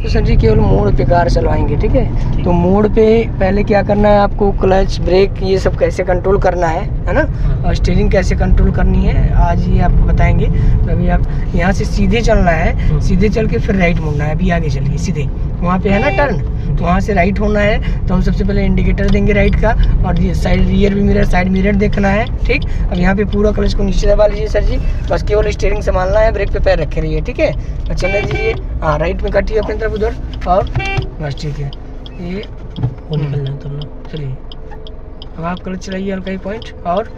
तो सर जी केवल मोड़ पे कार चलवाएंगे, ठीक है। तो मोड़ पे पहले क्या करना है आपको, क्लच ब्रेक ये सब कैसे कंट्रोल करना है ना, और स्टीयरिंग कैसे कंट्रोल करनी है आज ये आपको बताएंगे। तो अभी आप यहाँ से सीधे चलना है, सीधे चल के फिर राइट मुड़ना है। अभी आगे चलिए सीधे, वहाँ पे है ना टर्न, तो वहाँ से राइट होना है। तो हम सबसे पहले इंडिकेटर देंगे राइट का, और ये साइड रियर भी मिरर, साइड मिरर देखना है, ठीक। अब यहाँ पे पूरा क्लच को नीचे दबा लीजिए सर जी, बस केवल स्टीयरिंग संभालना है, ब्रेक पे पैर रखे रहिए, ठीक है। और चलने दीजिए, हाँ राइट में काटिए अपनी तरफ उधर, और बस ठीक है। ये चलिए अब आप क्लच चलाइए हल्का ही पॉइंट, और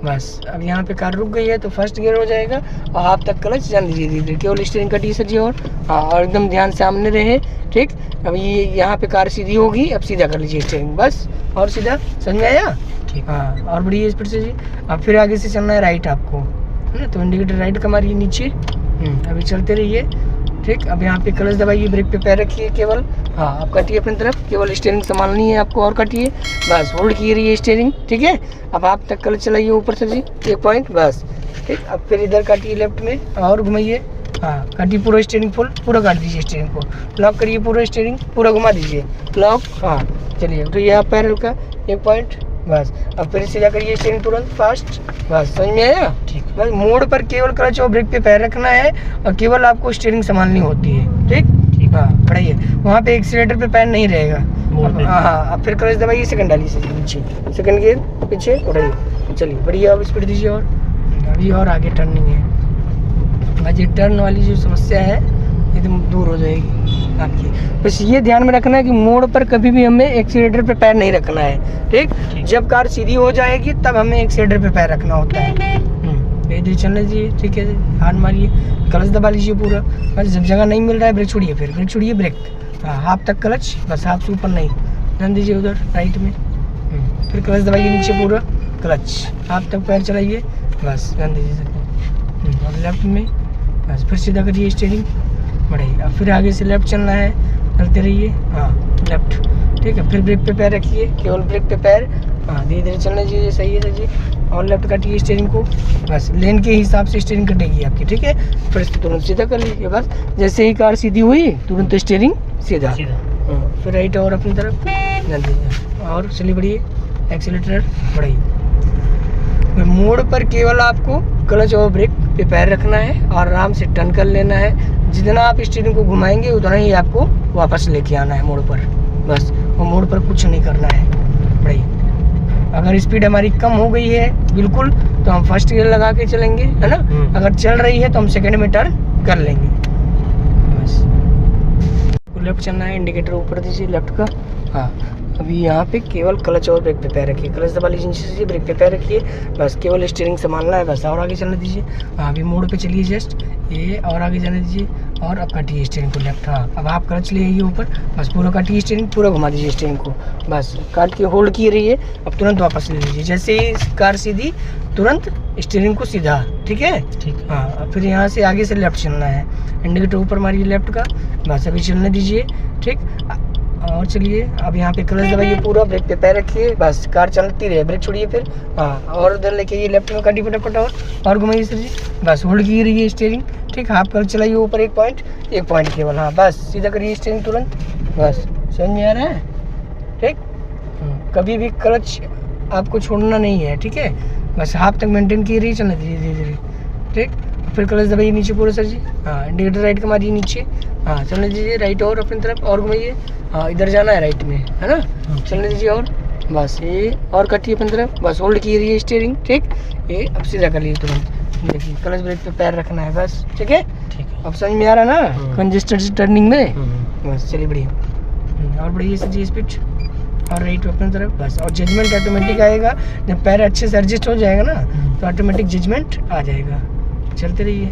बस अब यहाँ पे कार रुक गई है तो फर्स्ट गियर हो जाएगा, और आप तक क्लच जान दीजिए धीरे, केवल स्टीयरिंग कटिए सर जी, और हाँ और एकदम ध्यान सामने रहे, ठीक। अब ये यहाँ पे कार सीधी होगी, अब सीधा कर लीजिए स्टीयरिंग, बस और सीधा, समझ में आया, ठीक। हाँ और बढ़िए स्पीड से जी। अब फिर आगे से चलना है राइट आपको, है ना, तो इंडिकेटर राइट का मारिए नीचे, अभी चलते रहिए, ठीक। अब यहाँ पे क्लच दबाइए, ब्रेक पे पैर रखिए केवल, हाँ आप काटिए अपनी तरफ, केवल स्टीयरिंग संभालनी है आपको, और काटिए, बस होल्ड किए रहिए स्टीयरिंग, ठीक है। अब आप तक क्लच चलाइए ऊपर से जी, एक पॉइंट, बस ठीक। अब फिर इधर काटिए लेफ्ट में और घुमाइए, हाँ काटिए पूरा स्टीयरिंग फुल, पूरा काट दीजिए स्टीयरिंग को, लॉक करिए पूरा स्टीयरिंग, पूरा घुमा दीजिए, लॉक, हाँ चलिए। तो ये आप पैर हल्का, एक पॉइंट, बस। अब फिर सीधा करिए स्टीयरिंग तुरंत फास्ट, बस समझ में आया, ठीक। बस मोड़ पर केवल क्लच और ब्रेक पे पैर रखना है, और केवल आपको स्टीयरिंग संभालनी होती है, ठीक। हाँ बढ़ाइए, वहाँ पे एक्सीलेटर पे पैर नहीं रहेगा, हाँ। अब फिर क्लच दबाइए, सेकंड डालिए नीचे, सेकंड गियर पीछे उठाइए, चलिए बढ़िया। अब स्पीड दीजिए, और अभी और आगे टर्निंग है, आज ये टर्न वाली जो समस्या है एकदम दूर हो जाएगी आपकी। बस ये ध्यान में रखना है कि मोड़ पर कभी भी हमें एक्सीलेटर पे पैर नहीं रखना है, ठीक। जब कार सीधी हो जाएगी तब हमें एक्सीलेटर पे पैर रखना होता है। धीरे चलने दीजिए, ठीक है, हाथ मारिए, क्लच दबा लीजिए पूरा, बस जब जगह नहीं मिल रहा है ब्रेक छोड़िए, फिर ब्रेक छोड़िए, ब्रेक, हाँ हाफ तक क्लच, बस हाफ से ऊपर नहीं, ध्यान दीजिए उधर राइट में, फिर क्लच दबाइए नीचे पूरा, क्लच हाफ तक पैर चलाइए, बस ध्यान दीजिए सर, और लेफ्ट में बस फिर सीधा करिए स्टीयरिंग, बढ़िए। अब फिर आगे से लेफ्ट चलना है, चलते रहिए, हाँ लेफ्ट, ठीक है। फिर ब्रेक पे पैर रखिए, केवल ब्रेक पे पैर, हाँ धीरे धीरे चलना चाहिए, सही है सर जी। और लेफ्ट काटिए स्टीयरिंग को, बस लेन के हिसाब से स्टीयरिंग कटेगी आपकी, ठीक है। फिर इसको तुरंत सीधा कर लीजिए, बस जैसे ही कार सीधी हुई तुरंत स्टीयरिंग सीधा, फिर राइट और अपनी तरफ ध्यान दीजिए, और चलिए बढ़िए, एक्सीलेटर बढ़ाइए। मोड़ पर केवल आपको क्लच और ब्रेक पे पैर रखना है, और आराम से टर्न कर लेना है। जितना आप स्टीयरिंग को घुमाएंगे उतना ही आपको वापस लेके आना है मोड़ पर, बस। और मोड़ पर कुछ नहीं करना है, बढ़िए। अगर स्पीड हमारी कम हो गई है बिल्कुल, तो हम फर्स्ट गियर लगा के चलेंगे, है ना। अगर चल रही है तो हम सेकंड में टर्न कर लेंगे, बस। लेफ्ट चलना है, इंडिकेटर ऊपर दीजिए लेफ्ट का, हाँ। अभी यहाँ पे केवल क्लच और ब्रेक पे पैर रखिए, क्लच दबा लीजिए नीचे से, ब्रेक पे पैर रखिए, बस केवल स्टीयरिंग संभालना है, बस। और आगे चलने दीजिए, हाँ अभी मोड़ पे चलिए जस्ट, ये और आगे जाने दीजिए, और अब काटिए स्टीयरिंग को लेफ्ट, हाँ। अब आप क्लच ले आइए ऊपर, बस पूरा काटिए स्टीयरिंग, पूरा घुमा दीजिए स्टीयरिंग को, बस काट के होल्ड किए रहिए। अब तुरंत वापस ले लीजिए, जैसे ही कार सीधी तुरंत स्टीयरिंग को सीधा, ठीक है, ठीक। हाँ अब फिर यहाँ से आगे से लेफ्ट चलना है, इंडिकेटर ऊपर मारिए लेफ्ट का, बस अभी चलने दीजिए, ठीक। और चलिए अब यहाँ पे क्लच दबाइए पूरा, ब्रेक पे पैर रखिए, बस कार चलती रहे, ब्रेक छोड़िए फिर, हाँ। और उधर लेके ये लेफ्ट में काटिए फटाफट, और घुमाइए सर जी, बस होल्ड की रही है स्टीयरिंग, ठीक। हाफ क्लच चलाइए ऊपर, एक पॉइंट केवल, हाँ बस सीधा करिए स्टीयरिंग तुरंत, बस समझ में आ रहा है, ठीक। कभी भी क्लच आपको छोड़ना नहीं है, ठीक है, बस हाफ तक मेंटेन किए रहिए, चलना धीरे धीरे, ठीक। फिर क्लच दबाइए नीचे पूरा सर जी, हाँ इंडिकेटर राइट का मारिए नीचे, हाँ चलने दीजिए राइट और अपनी तरफ, और घुमाइए, हाँ इधर जाना है राइट में, है ना, चलने दीजिए, और बस ये और कटिए अपनी तरफ, बस होल्ड किए रहिए स्टीयरिंग, ठीक। ये अब सीधा कर लीजिए तुरंत, देखिए क्लच ब्रेक पे पैर रखना है, बस ठीक है, ठीक है। अब समझ में आ रहा है ना कंजेस्टेड टर्निंग में, बस चलिए बढ़िया, और बढ़िया सर जी स्पीड, और राइट अपनी तरफ, बस। और जजमेंट ऑटोमेटिक आएगा, जब पैर अच्छे से एडजस्ट हो जाएगा ना तो ऑटोमेटिक जजमेंट आ जाएगा, चलते रहिए,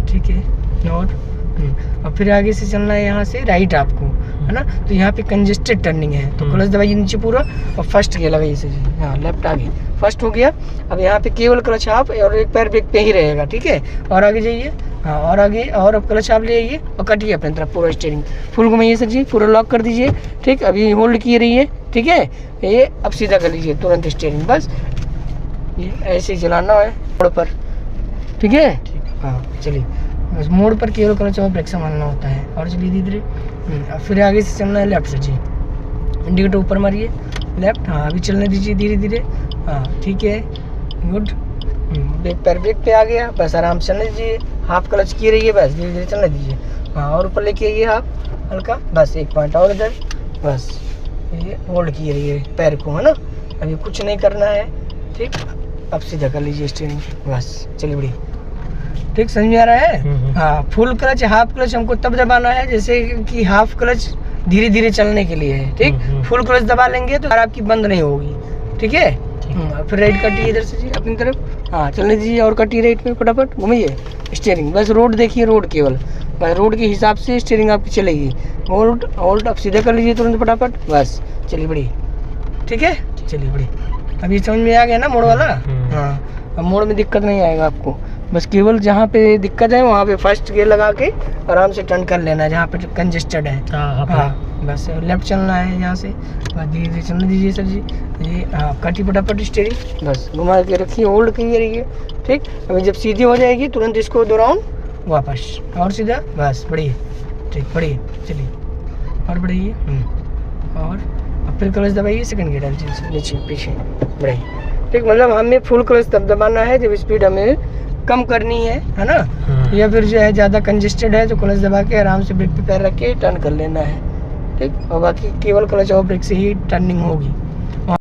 ठीक है। और फिर आगे से चलना है यहाँ से राइट आपको, है ना, तो यहाँ पे कंजेस्टेड टर्निंग है, तो क्लच दबाइए नीचे पूरा, और फर्स्ट गियर लगाइए सर जी, हाँ लेफ्ट आगे फर्स्ट हो गया। अब यहाँ पे केवल क्लच हाफ और एक पैर ब्रेक पे ही रहेगा, ठीक है। और आगे जाइए, हाँ और आगे, और अब क्लच आप ले आइए और काटिए अपनी तरफ पूरा स्टीयरिंग फुल घुमाइए सर जी, पूरा लॉक कर दीजिए, ठीक। अभी होल्ड किए रहिए, ठीक है। ये अब सीधा कर लीजिए तुरंत स्टीयरिंग, बस ये ऐसे ही चलाना है रोड पर, ठीक है। हाँ चलिए बस मोड़ पर केवल क्लच और ब्रेक संभालना होता है। और चलिए धीरे धीरे। अब फिर आगे से चलना है लेफ्ट से जी। इंडिकेटर ऊपर मारिए, लेफ्ट। हाँ अभी चलने दीजिए धीरे धीरे। हाँ ठीक है, गुड। ब्रेक पैर ब्रेक पे आ गया, बस आराम से चलने दीजिए। हाफ क्लच किए रहिए, बस धीरे धीरे चलने दीजिए। हाँ और ऊपर लेके आइए हाफ हल्का, बस 1 पॉइंट और इधर, बस ये होल्ड किए रहिए पैर को, है ना। अभी कुछ नहीं करना है, ठीक। अब सीधा कर लीजिए स्टीयरिंग, बस चलिए बढ़िया। ठीक, समझ में आ रहा है। हाँ फुल क्लच हाफ क्लच हमको तब दबाना है जैसे कि हाफ क्लच धीरे धीरे चलने के लिए है, ठीक। फुल क्लच दबा लेंगे तो आपकी बंद नहीं होगी, ठीक है। फिर राइट कटिए इधर से जी अपनी तरफ। हाँ चलने दीजिए और कटिए राइट में, फटाफट घूमिए स्टीयरिंग, बस रोड देखिए, रोड केवल, बस रोड के हिसाब से स्टीयरिंग आपकी चलेगी। होल्ड होल्ड, अब सीधा कर लीजिए तुरंत फटाफट, बस चलिए बढ़िया, ठीक है। चलिए बढ़िया, अभी समझ में आ गया ना मोड़ वाला। हाँ अब मोड़ में दिक्कत नहीं आएगा आपको, बस केवल जहाँ पे दिक्कत है वहाँ पे फर्स्ट गियर लगा के आराम से टर्न कर लेना है जहाँ पे कंजेस्टेड है। हाँ बस लेफ्ट चलना है यहाँ से, बस धीरे धीरे चलने दीजिए सर जी। ये हाँ कटी फटाफट स्टीयरिंग, बस घुमा के रखिए, होल्ड कीजिए रहिए, ठीक। अभी जब सीधी हो जाएगी तुरंत इसको 2 राउंड वापस और सीधा, बस बढ़िया, ठीक बढ़िया। चलिए और बढ़िए। और अब फिर क्लच दबाइए, सेकंड गियर डालिए नीचे पीछे, बढ़िया, ठीक। मतलब हमें फुल क्लच तब दबाना है जब स्पीड हमें कम करनी है ना। या फिर जो है ज़्यादा कंजेस्टेड है तो क्लच दबा के आराम से ब्रेक पे पैर रख के टर्न कर लेना है, ठीक। और बाकी केवल क्लच और ब्रेक से ही टर्निंग होगी।